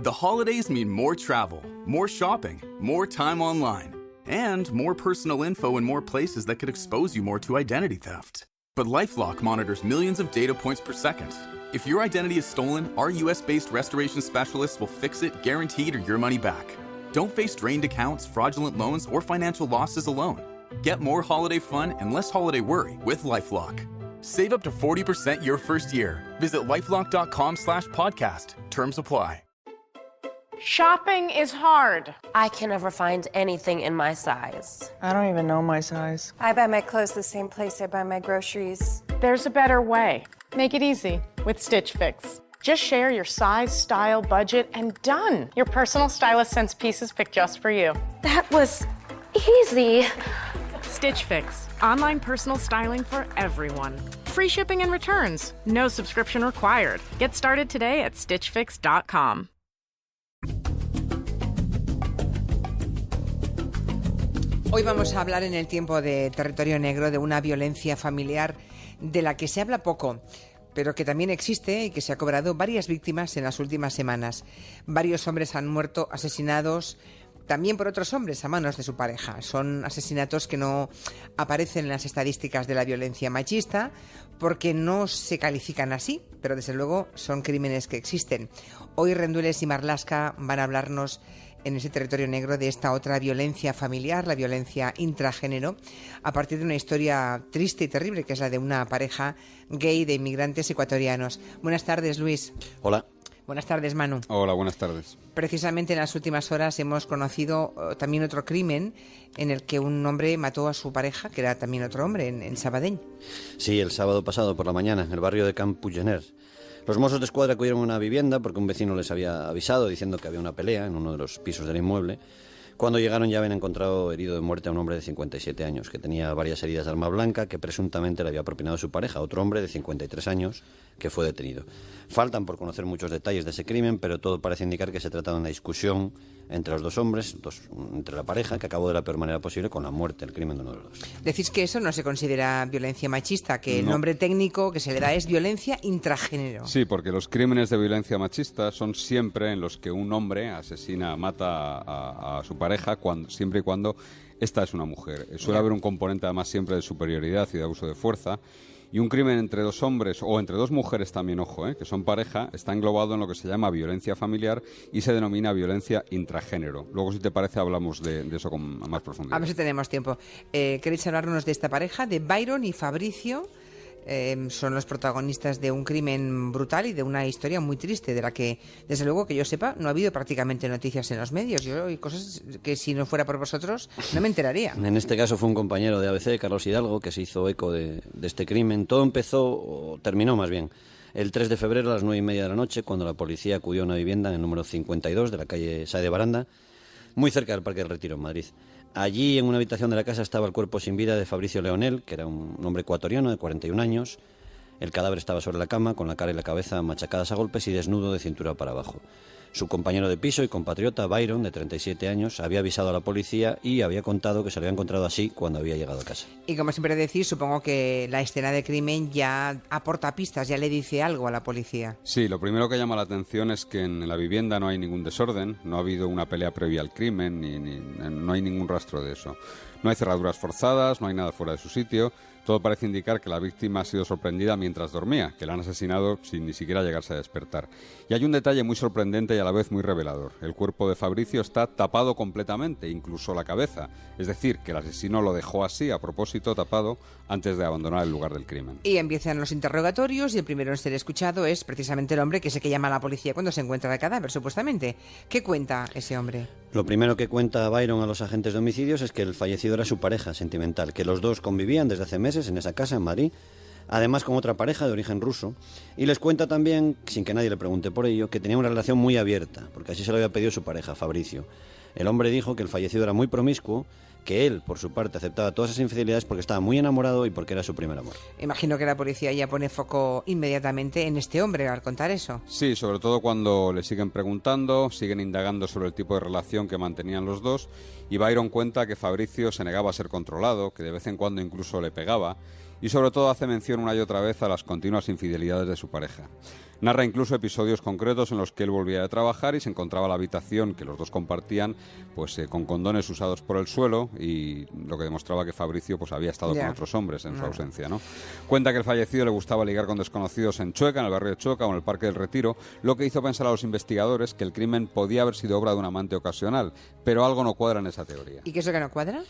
The holidays mean more travel, more shopping, more time online, and more personal info in more places that could expose you more to identity theft. But LifeLock monitors millions of data points per second. If your identity is stolen, our US-based restoration specialists will fix it, guaranteed, or your money back. Don't face drained accounts, fraudulent loans, or financial losses alone. Get more holiday fun and less holiday worry with LifeLock. Save up to 40% your first year. Visit lifelock.com/podcast. Terms apply. Shopping is hard. I can never find anything in my size. I don't even know my size. I buy my clothes the same place I buy my groceries. There's a better way. Make it easy with Stitch Fix. Just share your size, style, budget, and done. Your personal stylist sends pieces picked just for you. That was easy. Stitch Fix. Online personal styling for everyone. Free shipping and returns. No subscription required. Get started today at stitchfix.com. Hoy vamos a hablar en el tiempo de Territorio Negro de una violencia familiar de la que se habla poco, pero que también existe y que se ha cobrado varias víctimas en las últimas semanas. Varios hombres han muerto asesinados también por otros hombres a manos de su pareja. Son asesinatos que no aparecen en las estadísticas de la violencia machista porque no se califican así, pero desde luego son crímenes que existen. Hoy Rendueles y Marlaska van a hablarnos en ese Territorio Negro de esta otra violencia familiar, la violencia intragénero, a partir de una historia triste y terrible que es la de una pareja gay de inmigrantes ecuatorianos. Buenas tardes, Luis. Hola. Buenas tardes, Manu. Hola, buenas tardes. Precisamente en las últimas horas hemos conocido también otro crimen en el que un hombre mató a su pareja, que era también otro hombre, en Sabadell. Sí, el sábado pasado por la mañana, en el barrio de Camp Puiggener. Los Mossos de Escuadra acudieron a una vivienda porque un vecino les había avisado diciendo que había una pelea en uno de los pisos del inmueble. Cuando llegaron ya habían encontrado herido de muerte a un hombre de 57 años, que tenía varias heridas de arma blanca que presuntamente le había propinado su pareja, otro hombre de 53 años que fue detenido. Faltan por conocer muchos detalles de ese crimen, pero todo parece indicar que se trata de una discusión entre los dos hombres, entre la pareja, que acabó de la peor manera posible con la muerte, el crimen de uno de los dos. Decís que eso no se considera violencia machista, que el nombre técnico que se le da es violencia intragénero. Sí, porque los crímenes de violencia machista son siempre en los que un hombre asesina, mata a su pareja, siempre y cuando esta es una mujer. Suele haber un componente además siempre de superioridad y de abuso de fuerza. Y un crimen entre dos hombres, o entre dos mujeres también, ojo, que son pareja, está englobado en lo que se llama violencia familiar y se denomina violencia intragénero. Luego, si te parece, hablamos de eso con más profundidad. A ver si tenemos tiempo. ¿Queréis hablarnos de esta pareja, de Byron y Fabricio? Son los protagonistas de un crimen brutal y de una historia muy triste, de la que, desde luego, que yo sepa, no ha habido prácticamente noticias en los medios. Yo hay cosas que si no fuera por vosotros no me enteraría. En este caso fue un compañero de ABC, Carlos Hidalgo, que se hizo eco de este crimen. Todo empezó, o terminó más bien, el 3 de febrero a las 9:30 de la noche, cuando la policía acudió a una vivienda en el número 52 de la calle Sáez de Baranda, muy cerca del Parque del Retiro, en Madrid. Allí, en una habitación de la casa, estaba el cuerpo sin vida de Fabricio Leonel, que era un hombre ecuatoriano de 41 años. El cadáver estaba sobre la cama, con la cara y la cabeza machacadas a golpes y desnudo de cintura para abajo. Su compañero de piso y compatriota, Byron, de 37 años, había avisado a la policía y había contado que se lo había encontrado así cuando había llegado a casa. Y como siempre decís, supongo que la escena de crimen ya aporta pistas, ya le dice algo a la policía. Sí, lo primero que llama la atención es que en la vivienda no hay ningún desorden, no ha habido una pelea previa al crimen, no hay ningún rastro de eso. No hay cerraduras forzadas, no hay nada fuera de su sitio. Todo parece indicar que la víctima ha sido sorprendida mientras dormía, que la han asesinado sin ni siquiera llegarse a despertar. Y hay un detalle muy sorprendente y a la vez muy revelador. El cuerpo de Fabricio está tapado completamente, incluso la cabeza. Es decir, que el asesino lo dejó así, a propósito, tapado, antes de abandonar el lugar del crimen. Y empiezan los interrogatorios y el primero en ser escuchado es precisamente el hombre que es el que llama a la policía cuando se encuentra el cadáver, supuestamente. ¿Qué cuenta ese hombre? Lo primero que cuenta Byron a los agentes de homicidios es que el fallecido era su pareja sentimental, que los dos convivían desde hace meses en esa casa en Madrid, además con otra pareja de origen ruso, y les cuenta también, sin que nadie le pregunte por ello, que tenía una relación muy abierta, porque así se lo había pedido su pareja, Fabricio. El hombre dijo que el fallecido era muy promiscuo, que él, por su parte, aceptaba todas esas infidelidades porque estaba muy enamorado y porque era su primer amor. Imagino que la policía ya pone foco inmediatamente en este hombre al contar eso. Sí, sobre todo cuando le siguen preguntando, siguen indagando sobre el tipo de relación que mantenían los dos, y Byron cuenta que Fabricio se negaba a ser controlado, que de vez en cuando incluso le pegaba, y sobre todo hace mención una y otra vez a las continuas infidelidades de su pareja. Narra incluso episodios concretos en los que él volvía de trabajar y se encontraba la habitación que los dos compartían pues con condones usados por el suelo, y lo que demostraba que Fabricio pues había estado con otros hombres en su ausencia, ¿no? Cuenta que el fallecido le gustaba ligar con desconocidos en Chueca, en el barrio de Chueca o en el Parque del Retiro, lo que hizo pensar a los investigadores que el crimen podía haber sido obra de un amante ocasional, pero algo no cuadra en esa teoría. ¿Y qué es lo que no cuadra?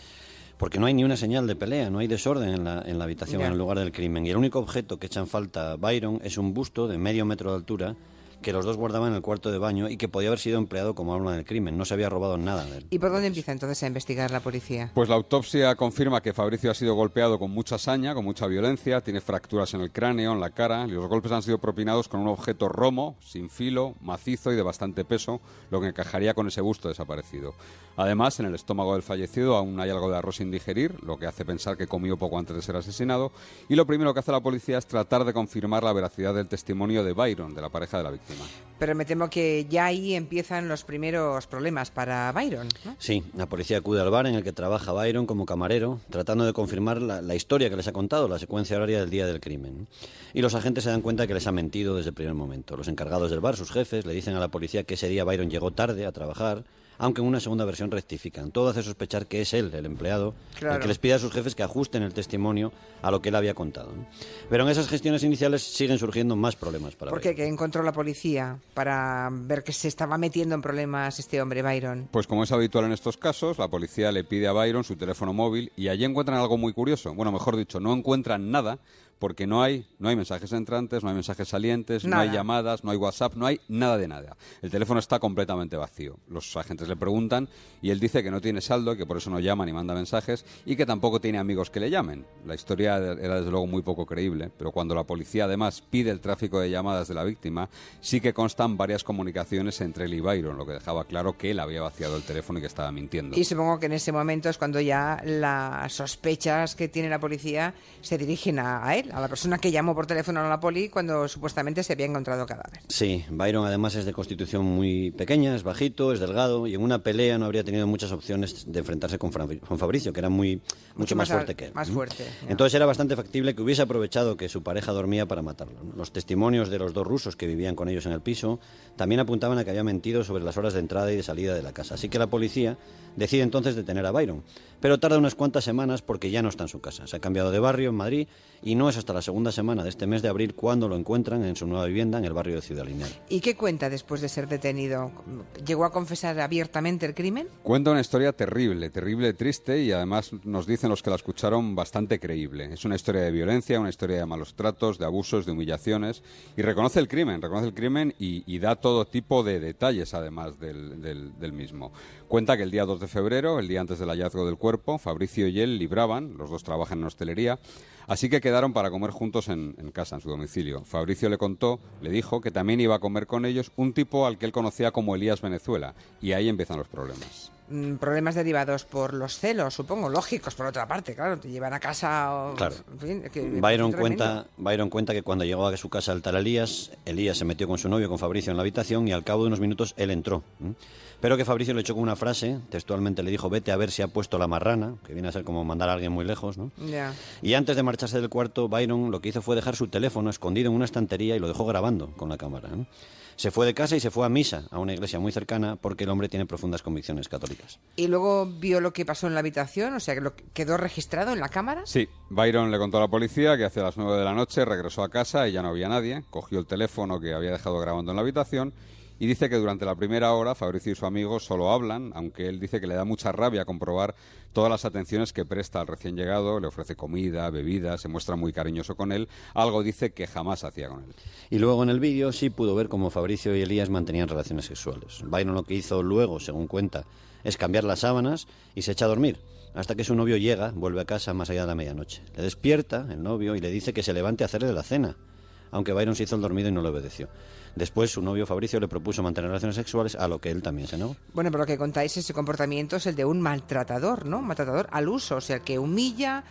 Porque no hay ni una señal de pelea, no hay desorden en la habitación, en el lugar del crimen. Y el único objeto que echa en falta Byron es un busto de medio metro de altura que los dos guardaban en el cuarto de baño y que podía haber sido empleado como arma del crimen. No se había robado nada de él. ¿Y por dónde empieza entonces a investigar la policía? Pues la autopsia confirma que Fabricio ha sido golpeado con mucha saña, con mucha violencia, tiene fracturas en el cráneo, en la cara, y los golpes han sido propinados con un objeto romo, sin filo, macizo y de bastante peso, lo que encajaría con ese busto desaparecido. Además, en el estómago del fallecido aún hay algo de arroz sin digerir, lo que hace pensar que comió poco antes de ser asesinado, y lo primero que hace la policía es tratar de confirmar la veracidad del testimonio de Byron, de la pareja de la víctima. Pero me temo que ya ahí empiezan los primeros problemas para Byron, ¿no? Sí, la policía acude al bar en el que trabaja Byron como camarero, tratando de confirmar la historia que les ha contado, la secuencia horaria del día del crimen. Y los agentes se dan cuenta que les ha mentido desde el primer momento. Los encargados del bar, sus jefes, le dicen a la policía que ese día Byron llegó tarde a trabajar, aunque en una segunda versión rectifican. Todo hace sospechar que es él, el empleado, el que les pide a sus jefes que ajusten el testimonio a lo que él había contado, ¿no? Pero en esas gestiones iniciales siguen surgiendo más problemas para ¿Por qué? ¿Qué encontró la policía para ver que se estaba metiendo en problemas este hombre, Byron? Pues como es habitual en estos casos, la policía le pide a Byron su teléfono móvil y allí encuentran algo muy curioso. Bueno, mejor dicho, no encuentran nada, porque no hay mensajes entrantes, no hay mensajes salientes, nada. No hay llamadas, no hay WhatsApp, no hay nada de nada. El teléfono está completamente vacío. Los agentes le preguntan y él dice que no tiene saldo, que por eso no llama ni manda mensajes y que tampoco tiene amigos que le llamen. La historia era desde luego muy poco creíble, pero cuando la policía además pide el tráfico de llamadas de la víctima, sí que constan varias comunicaciones entre él y Byron, lo que dejaba claro que él había vaciado el teléfono y que estaba mintiendo. Y supongo que en ese momento es cuando ya las sospechas que tiene la policía se dirigen a él, a la persona que llamó por teléfono a la poli cuando supuestamente se había encontrado cadáver. Sí, Byron además es de constitución muy pequeña, es bajito, es delgado y en una pelea no habría tenido muchas opciones de enfrentarse con Fabricio, que era mucho más fuerte que él. Más fuerte. Entonces era bastante factible que hubiese aprovechado que su pareja dormía para matarlo, ¿no? Los testimonios de los dos rusos que vivían con ellos en el piso también apuntaban a que había mentido sobre las horas de entrada y de salida de la casa. Así que la policía decide entonces detener a Byron, pero tarda unas cuantas semanas porque ya no está en su casa. Se ha cambiado de barrio en Madrid y no es hasta la segunda semana de este mes de abril cuando lo encuentran en su nueva vivienda en el barrio de Ciudad Lineal. ¿Y qué cuenta después de ser detenido? ¿Llegó a confesar abiertamente el crimen? Cuenta una historia terrible, triste y además nos dicen los que la escucharon bastante creíble. Es una historia de violencia, una historia de malos tratos, de abusos, de humillaciones y reconoce el crimen y da todo tipo de detalles además del mismo. Cuenta que el día 2 de febrero, el día antes del hallazgo del cuerpo, Fabricio y él libraban, los dos trabajan en hostelería, así que quedaron para comer juntos en casa, en su domicilio. Fabricio le dijo que también iba a comer con ellos un tipo al que él conocía como Elías Venezuela, y ahí empiezan los problemas. Problemas derivados por los celos, supongo, lógicos por otra parte, claro, te llevan a casa... Claro. En fin, Byron cuenta que cuando llegó a su casa el tal Elías se metió con su novio, con Fabricio, en la habitación y al cabo de unos minutos él entró. Pero que Fabricio le echó con una frase, textualmente le dijo: vete a ver si ha puesto la marrana, que viene a ser como mandar a alguien muy lejos, ¿no? Ya. Y antes de marcharse del cuarto, Byron lo que hizo fue dejar su teléfono escondido en una estantería y lo dejó grabando con la cámara, ¿no? Se fue de casa y se fue a misa, a una iglesia muy cercana, porque el hombre tiene profundas convicciones católicas. ¿Y luego vio lo que pasó en la habitación? O sea, que ¿quedó registrado en la cámara? Sí, Byron le contó a la policía que hacia las 9 de la noche regresó a casa y ya no había nadie, cogió el teléfono que había dejado grabando en la habitación y dice que durante la primera hora Fabricio y su amigo solo hablan, aunque él dice que le da mucha rabia comprobar todas las atenciones que presta al recién llegado, le ofrece comida, bebida, se muestra muy cariñoso con él, algo dice que jamás hacía con él. Y luego en el vídeo sí pudo ver cómo Fabricio y Elías mantenían relaciones sexuales. Byron lo que hizo luego, según cuenta, es cambiar las sábanas y se echa a dormir, hasta que su novio vuelve a casa más allá de la medianoche. Le despierta el novio y le dice que se levante a hacerle la cena, aunque Byron se hizo el dormido y no le obedeció. Después su novio Fabricio le propuso mantener relaciones sexuales, a lo que él también se negó. Bueno, pero lo que contáis, ese comportamiento es el de un maltratador, ¿no? Maltratador al uso, o sea, que le humilla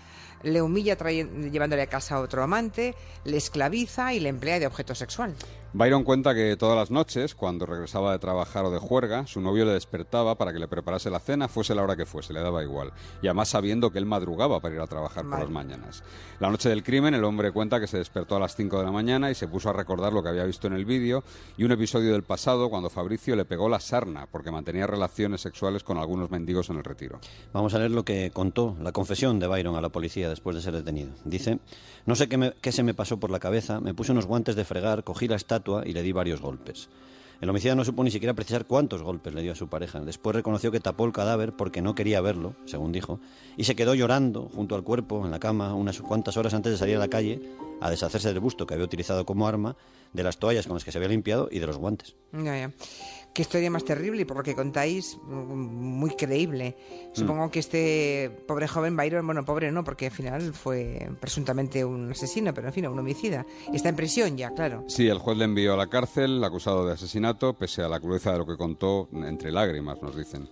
llevándole a casa a otro amante, le esclaviza y le emplea de objeto sexual. Byron cuenta que todas las noches, cuando regresaba de trabajar o de juerga, su novio le despertaba para que le preparase la cena, fuese la hora que fuese, le daba igual. Y además sabiendo que él madrugaba para ir a trabajar por las mañanas. La noche del crimen, el hombre cuenta que se despertó a las 5 de la mañana y se puso a recordar lo que había visto en el vídeo y un episodio del pasado cuando Fabricio le pegó la sarna porque mantenía relaciones sexuales con algunos mendigos en el Retiro. Vamos a leer lo que contó, la confesión de Byron a la policía después de ser detenido. Dice: no sé qué se me pasó por la cabeza, me puse unos guantes de fregar, cogí la estatua y le di varios golpes. El homicida no supo ni siquiera precisar cuántos golpes le dio a su pareja. Después reconoció que tapó el cadáver porque no quería verlo, según dijo, y se quedó llorando junto al cuerpo en la cama unas cuantas horas antes de salir a la calle a deshacerse del busto que había utilizado como arma, de las toallas con las que se había limpiado y de los guantes. Ya. Qué historia más terrible, y por lo que contáis, muy creíble. Supongo que este pobre joven Byron, bueno, pobre no, porque al final fue presuntamente un asesino, pero en fin, un homicida. Está en prisión ya, claro. Sí, el juez le envió a la cárcel, acusado de asesinato, pese a la crudeza de lo que contó, entre lágrimas, nos dicen.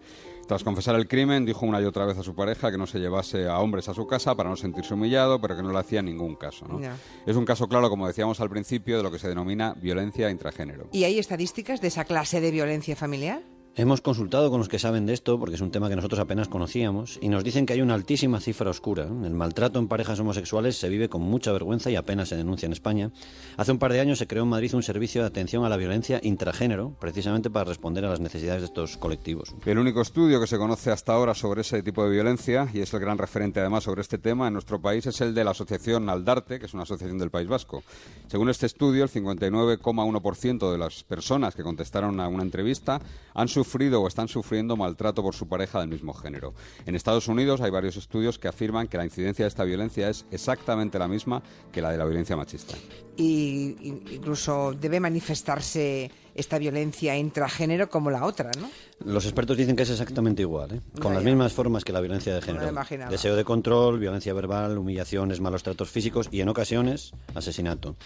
Tras confesar el crimen, dijo una y otra vez a su pareja que no se llevase a hombres a su casa para no sentirse humillado, pero que no le hacía ningún caso, ¿no? No. Es un caso claro, como decíamos al principio, de lo que se denomina violencia intragénero. ¿Y hay estadísticas de esa clase de violencia familiar? Hemos consultado con los que saben de esto, porque es un tema que nosotros apenas conocíamos, y nos dicen que hay una altísima cifra oscura. El maltrato en parejas homosexuales se vive con mucha vergüenza y apenas se denuncia en España. Hace un par de años se creó en Madrid un servicio de atención a la violencia intragénero, precisamente para responder a las necesidades de estos colectivos. El único estudio que se conoce hasta ahora sobre ese tipo de violencia, y es el gran referente además sobre este tema en nuestro país, es el de la asociación Aldarte, que es una asociación del País Vasco. Según este estudio, el 59,1% de las personas que contestaron a una entrevista han sufrido o están sufriendo maltrato por su pareja del mismo género. En Estados Unidos hay varios estudios que afirman que la incidencia de esta violencia es exactamente la misma que la de la violencia machista. Y incluso debe manifestarse esta violencia intragénero como la otra, ¿no? Los expertos dicen que es exactamente igual, ¿eh? Con las mismas formas que la violencia de género. Deseo de control, violencia verbal, humillaciones, malos tratos físicos y, en ocasiones, asesinato.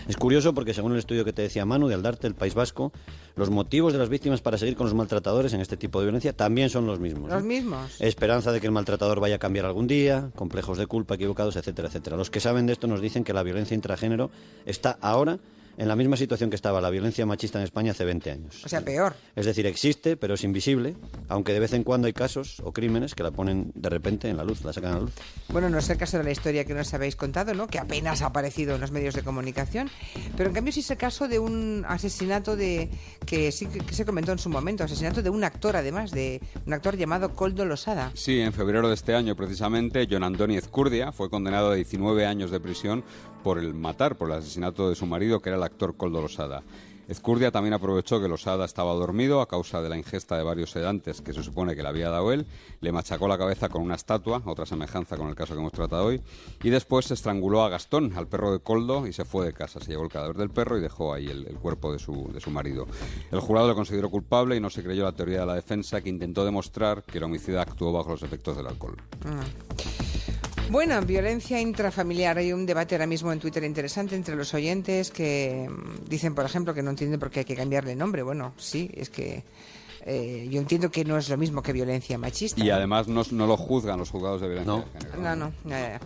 Es curioso porque, según el estudio que te decía Manu, de Aldarte, el País Vasco, los motivos de las víctimas para seguir con los maltratadores en este tipo de violencia también son los mismos. ¿Los mismos? Esperanza de que el maltratador vaya a cambiar algún día, complejos de culpa equivocados, etcétera, etcétera. Los que saben de esto nos dicen que la violencia intragénero está ahora en la misma situación que estaba la violencia machista en España hace 20 años. O sea, peor. Es decir, existe, pero es invisible, aunque de vez en cuando hay casos o crímenes que la ponen de repente en la luz, la sacan a la luz. Bueno, no es el caso de la historia que nos habéis contado, ¿no? Que apenas ha aparecido en los medios de comunicación, pero en cambio sí es el caso de un asesinato que sí que se comentó en su momento, asesinato de un actor, además, de un actor llamado Koldo Losada. Sí, en febrero de este año, precisamente, Jon Andoni Ezcurdia fue condenado a 19 años de prisión por el asesinato de su marido, que era el actor Koldo Losada. Ezcurdia también aprovechó que Losada estaba dormido a causa de la ingesta de varios sedantes que se supone que le había dado él, le machacó la cabeza con una estatua, otra semejanza con el caso que hemos tratado hoy, y después estranguló a Gastón, al perro de Koldo, y se fue de casa. Se llevó el cadáver del perro y dejó ahí el cuerpo de su marido. El jurado lo consideró culpable y no se creyó la teoría de la defensa, que intentó demostrar que el homicida actuó bajo los efectos del alcohol. Bueno, violencia intrafamiliar. Hay un debate ahora mismo en Twitter interesante entre los oyentes que dicen, por ejemplo, que no entienden por qué hay que cambiarle nombre. Bueno, sí, es que yo entiendo que no es lo mismo que violencia machista. Y además no lo juzgan los juzgados de violencia de género. No. Ya.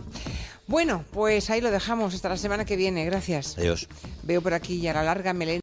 Bueno, pues ahí lo dejamos. Hasta la semana que viene. Gracias. Adiós. Veo por aquí ya la larga melena.